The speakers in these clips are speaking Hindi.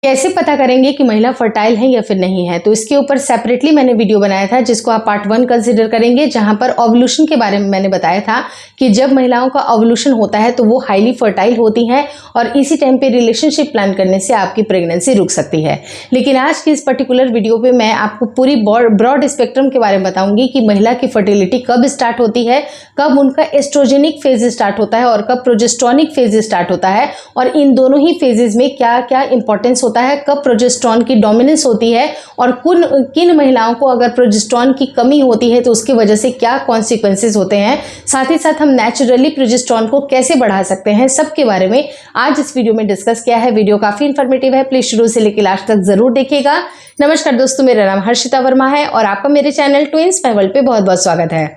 कैसे पता करेंगे कि महिला फर्टाइल है या फिर नहीं है, तो इसके ऊपर सेपरेटली मैंने वीडियो बनाया था जिसको आप पार्ट 1 कंसीडर करेंगे, जहां पर ओवुलेशन के बारे में मैंने बताया था कि जब महिलाओं का ओवुलेशन होता है तो वो हाईली फर्टाइल होती हैं और इसी टाइम पे रिलेशनशिप प्लान करने से आपकी प्रेगनेंसी रुक सकती है। लेकिन आज की इस पर्टिकुलर वीडियो पे मैं आपको पूरी ब्रॉड स्पेक्ट्रम के बारे में बताऊंगी कि महिला की फर्टिलिटी कब स्टार्ट होती है, कब उनका एस्ट्रोजेनिक फेज स्टार्ट होता है और कब प्रोजेस्टेरोनिक फेज स्टार्ट होता है, और इन दोनों ही फेजेस में क्या क्या इंपॉर्टेंस होता है, कब प्रोजेस्टेरोन की डोमिनेंस होती है और किन महिलाओं को अगर प्रोजेस्टेरोन की कमी होती है तो उसकी वजह से क्या कॉन्सिक्वेंसेस होते हैं, साथ ही साथ हम नेचुरली प्रोजेस्टेरोन को कैसे बढ़ा सकते हैं, सबके बारे में आज इस वीडियो में डिस्कस किया है। वीडियो काफी इंफॉर्मेटिव है, प्लीज शुरू से लेकर लास्ट तक जरूर देखिएगा। नमस्कार दोस्तों, मेरा नाम हर्षिता वर्मा है और आपका मेरे चैनल ट्विंस माय वर्ल्ड पे बहुत बहुत स्वागत है।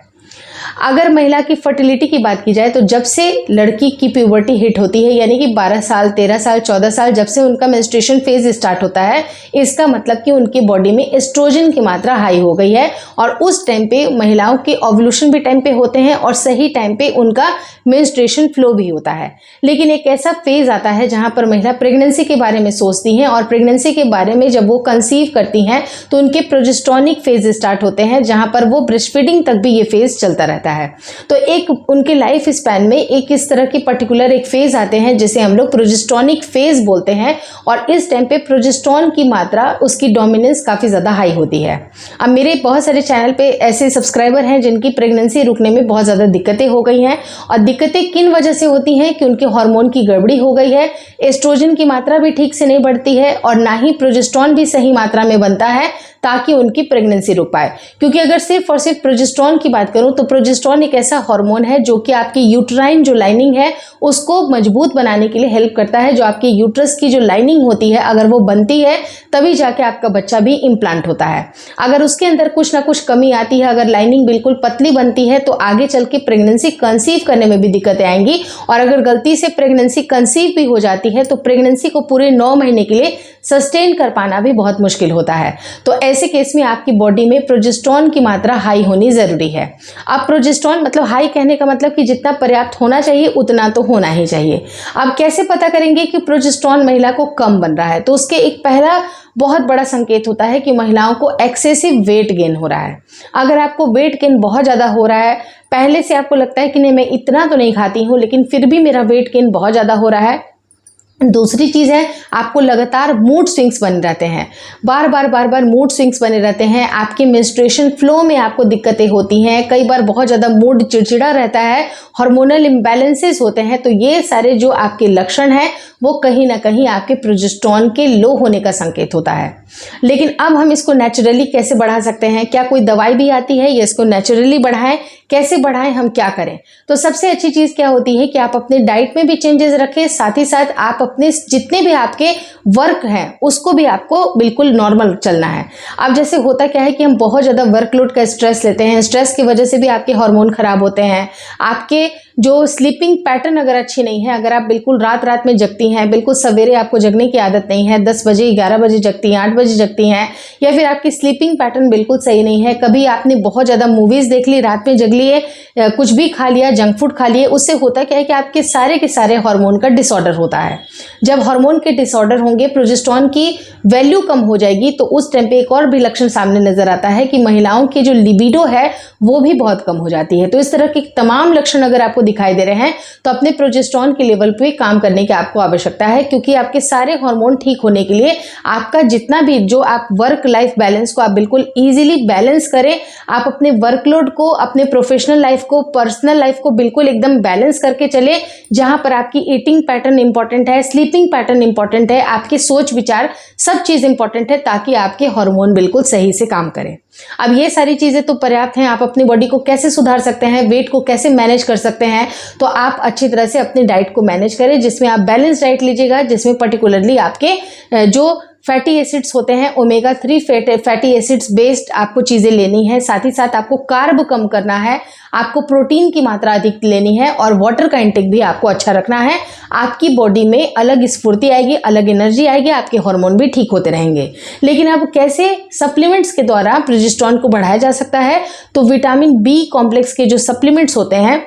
अगर महिला की फर्टिलिटी की बात की जाए तो जब से लड़की की प्यूबर्टी हिट होती है, यानी कि 12 साल 13 साल 14 साल जब से उनका मेंस्ट्रुएशन फेज स्टार्ट होता है, इसका मतलब कि उनकी बॉडी में एस्ट्रोजन की मात्रा हाई हो गई है और उस टाइम पे महिलाओं के ओवुलेशन भी टाइम पे होते हैं और सही टाइम पे उनका मेंस्ट्रुएशन फ्लो भी होता है। लेकिन एक ऐसा फेज आता है जहां पर महिला प्रेगनेंसी के बारे में सोचती हैं और प्रेगनेंसी के बारे में जब वो कंसीव करती हैं तो उनके प्रोजेस्टेरोनिक फेज स्टार्ट होते हैं, जहां पर वो ब्रेस्ट फीडिंग तक भी ये फेज चलता रहता है। तो एक उनके लाइफ स्पैन में एक इस तरह की पर्टिकुलर एक फेज आते हैं जिसे हम लोग प्रोजेस्टेरोनिक फेज बोलते हैं और इस टाइम पे प्रोजेस्टेरोन की मात्रा, उसकी डोमिनेंस काफी ज्यादा हाई होती है। अब मेरे बहुत सारे चैनल पे ऐसे सब्सक्राइबर हैं जिनकी प्रेगनेंसी रुकने में बहुत ज्यादा दिक्कतें हो गई हैं और दिक्कतें किन वजह से होती हैं कि उनके हार्मोन की गड़बड़ी हो गई है, एस्ट्रोजन की मात्रा भी ठीक से नहीं बढ़ती है और ना ही प्रोजेस्टेरोन भी सही मात्रा में बनता है ताकि उनकी प्रेगनेंसी रुक पाए। क्योंकि अगर सिर्फ और सिर्फ प्रोजेस्टेरोन की बात करूं तो प्रोजेस्टेरोन एक ऐसा हार्मोन है जो कि आपकी यूट्राइन जो लाइनिंग है उसको मजबूत बनाने के लिए हेल्प करता है। जो आपकी यूट्रस की जो लाइनिंग होती है अगर वो बनती है तभी जाके आपका बच्चा भी इम्प्लांट होता है। अगर उसके अंदर कुछ ना कुछ कमी आती है, अगर लाइनिंग बिल्कुल पतली बनती है तो आगे चल के प्रेगनेंसी कंसीव करने में भी दिक्कतें आएंगी और अगर गलती से प्रेगनेंसी कंसीव भी हो जाती है तो प्रेगनेंसी को पूरे 9 महीने के लिए सस्टेन कर पाना भी बहुत मुश्किल होता है। तो ऐसे केस में आपकी बॉडी में प्रोजेस्टेरोन की मात्रा हाई होनी जरूरी है। अब प्रोजेस्टेरोन मतलब हाई कहने का मतलब कि जितना पर्याप्त होना चाहिए उतना तो होना ही चाहिए। अब कैसे पता करेंगे कि प्रोजेस्टेरोन महिला को कम बन रहा है, तो उसके एक पहला बहुत बड़ा संकेत होता है कि महिलाओं को एक्सेसिव वेट गेन हो रहा है। अगर आपको वेट गेन बहुत ज़्यादा हो रहा है, पहले से आपको लगता है कि नहीं मैं इतना तो नहीं खाती हूँ लेकिन फिर भी मेरा वेट गेन बहुत ज़्यादा हो रहा है। दूसरी चीज़ है, आपको लगातार मूड स्विंग्स बने रहते हैं, बार बार मूड स्विंग्स बने रहते हैं, आपके मेंस्ट्रुएशन फ्लो में आपको दिक्कतें होती हैं, कई बार बहुत ज़्यादा मूड चिड़चिड़ा रहता है, हार्मोनल इम्बैलेंसेस होते हैं। तो ये सारे जो आपके लक्षण हैं वो कहीं ना कहीं आपके प्रोजेस्टेरोन के लो होने का संकेत होता है। लेकिन अब हम इसको नेचुरली कैसे बढ़ा सकते हैं, क्या कोई दवाई भी आती है या इसको नेचुरली बढ़ाएं, कैसे बढ़ाएं, हम क्या करें? तो सबसे अच्छी चीज़ क्या होती है कि आप अपने डाइट में भी चेंजेस रखें, साथ ही साथ आप अपने जितने भी आपके वर्क हैं उसको भी आपको बिल्कुल नॉर्मल चलना है। अब जैसे होता क्या है कि हम बहुत ज़्यादा वर्कलोड का स्ट्रेस लेते हैं, स्ट्रेस की वजह से भी आपके हार्मोन खराब होते हैं, आपके जो स्लीपिंग पैटर्न अगर अच्छी नहीं है, अगर आप बिल्कुल रात में जगती हैं, बिल्कुल सवेरे आपको जगने की आदत नहीं है, 10 बजे 11 बजे जगती हैं, 8 बजे जगती हैं, या फिर आपकी स्लीपिंग पैटर्न बिल्कुल सही नहीं है, कभी आपने बहुत ज़्यादा मूवीज़ देख ली, रात में जग लिए, कुछ भी खा लिया, जंक फूड खा लिए, उससे होता क्या है कि आपके सारे के सारे हार्मोन का डिसऑर्डर होता है। जब हार्मोन के डिसऑर्डर होंगे, प्रोजेस्टेरोन की वैल्यू कम हो जाएगी, तो उस टाइम पे एक और भी लक्षण सामने नजर आता है कि महिलाओं की जो लिबिडो है वो भी बहुत कम हो जाती है। तो इस तरह के तमाम लक्षण अगर आपको दिखाई दे रहे हैं तो अपने प्रोजेस्टेरोन के लेवल पे काम करने की आपको आवश्यकता है, क्योंकि आपके सारे हार्मोन ठीक होने के लिए आपका जितना भी जो आप वर्क लाइफ बैलेंस को आप बिल्कुल इजीली बैलेंस करें, आप अपने वर्कलोड को, अपने प्रोफेशनल लाइफ को, पर्सनल लाइफ को बिल्कुल एकदम बैलेंस करके चले, जहां पर आपकी ईटिंग पैटर्न इंपॉर्टेंट है, स्लीपिंग पैटर्न इंपॉर्टेंट है, आपकी सोच विचार सब चीज इंपॉर्टेंट है, ताकि आपके हार्मोन बिल्कुल सही से काम करें। अब ये सारी चीजें तो पर्याप्त हैं। आप अपनी बॉडी को कैसे सुधार सकते हैं, वेट को कैसे मैनेज कर सकते हैं, तो आप अच्छी तरह से अपनी डाइट को मैनेज करें, जिसमें आप बैलेंस डाइट लीजिएगा, जिसमें पर्टिकुलरली आपके जो फैटी एसिड्स होते हैं, ओमेगा 3 फैटी एसिड्स बेस्ड आपको चीज़ें लेनी है, साथ ही साथ आपको कार्ब कम करना है, आपको प्रोटीन की मात्रा अधिक लेनी है और वाटर का इंटेक भी आपको अच्छा रखना है। आपकी बॉडी में अलग स्फूर्ति आएगी, अलग एनर्जी आएगी, आपके हार्मोन भी ठीक होते रहेंगे। लेकिन अब कैसे सप्लीमेंट्स के द्वारा प्रोजेस्टेरोन को बढ़ाया जा सकता है, तो विटामिन बी कॉम्प्लेक्स के जो सप्लीमेंट्स होते हैं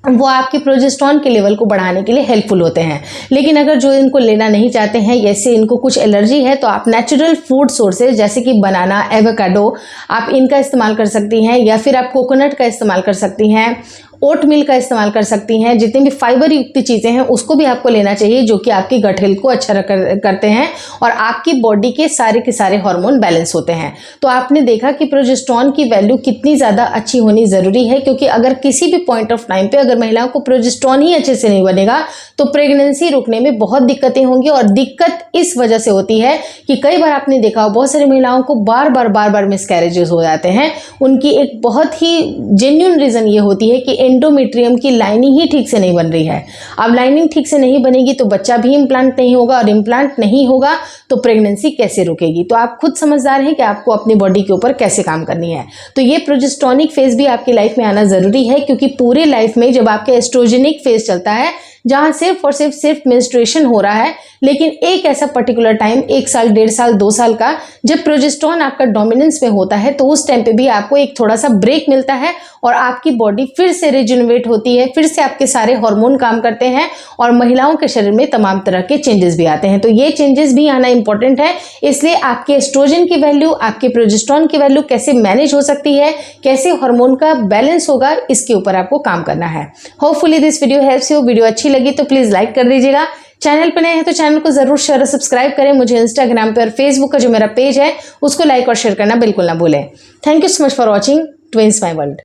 वो आपके प्रोजेस्टेरॉन के लेवल को बढ़ाने के लिए हेल्पफुल होते हैं। लेकिन अगर जो इनको लेना नहीं चाहते हैं, जैसे इनको कुछ एलर्जी है, तो आप नेचुरल फूड सोर्सेज जैसे कि बनाना, एवोकाडो, आप इनका इस्तेमाल कर सकती हैं, या फिर आप कोकोनट का इस्तेमाल कर सकती हैं, ओट मिल का इस्तेमाल कर सकती हैं। जितनी भी फाइबर युक्त चीज़ें हैं उसको भी आपको लेना चाहिए, जो कि आपकी गट हेल्थ को अच्छा करते हैं और आपकी बॉडी के सारे हार्मोन बैलेंस होते हैं। तो आपने देखा कि प्रोजेस्टेरॉन की वैल्यू कितनी ज़्यादा अच्छी होनी ज़रूरी है, क्योंकि अगर किसी भी पॉइंट ऑफ टाइम पे अगर महिलाओं को प्रोजेस्टेरॉन ही अच्छे से नहीं बनेगा तो प्रेगनेंसी रुकने में बहुत दिक्कतें होंगी। और दिक्कत इस वजह से होती है कि कई बार आपने देखा हो बहुत सारी महिलाओं को बार बार मिसकैरेजेस हो जाते हैं। उनकी एक बहुत ही जेन्युइन रीज़न ये होती है कि एंडोमेट्रियम की लाइनिंग ही ठीक से नहीं बन रही है। अब लाइनिंग ठीक से नहीं बनेगी तो बच्चा भी इम्प्लांट नहीं होगा, और इम्प्लांट नहीं होगा तो प्रेगनेंसी कैसे रुकेगी। तो आप खुद समझदार हैं कि आपको अपनी बॉडी के ऊपर कैसे काम करनी है। तो ये प्रोजेस्टेरॉनिक फेज भी आपकी लाइफ में आना ज़रूरी है, क्योंकि पूरे लाइफ में जब आपके एस्ट्रोजेनिक फेज चलता है जहाँ सिर्फ और सिर्फ मेंस्ट्रुएशन हो रहा है, लेकिन एक ऐसा पर्टिकुलर टाइम 1 साल, 1.5 साल, 2 साल का जब प्रोजेस्टेरॉन आपका डोमिनेंस में होता है, तो उस टाइम पे भी आपको एक थोड़ा सा ब्रेक मिलता है और आपकी बॉडी फिर से रिजुनवेट होती है, फिर से आपके सारे हार्मोन काम करते हैं और महिलाओं के शरीर में तमाम तरह के चेंजेस भी आते हैं। तो ये चेंजेस भी आना इंपॉर्टेंट है। इसलिए आपके एस्ट्रोजन की वैल्यू, आपके प्रोजेस्टेरॉन की वैल्यू कैसे मैनेज हो सकती है, कैसे हार्मोन का बैलेंस होगा, इसके ऊपर आपको काम करना है। Hopefully this video helps you. Video अच्छी लगी तो प्लीज लाइक कर दीजिएगा। चैनल पर नए हैं तो चैनल को जरूर शेयर और सब्सक्राइब करें। मुझे इंस्टाग्राम पे और फेसबुक का जो मेरा पेज है उसको लाइक और शेयर करना बिल्कुल ना भूलें। Thank you so much for watching twins my world.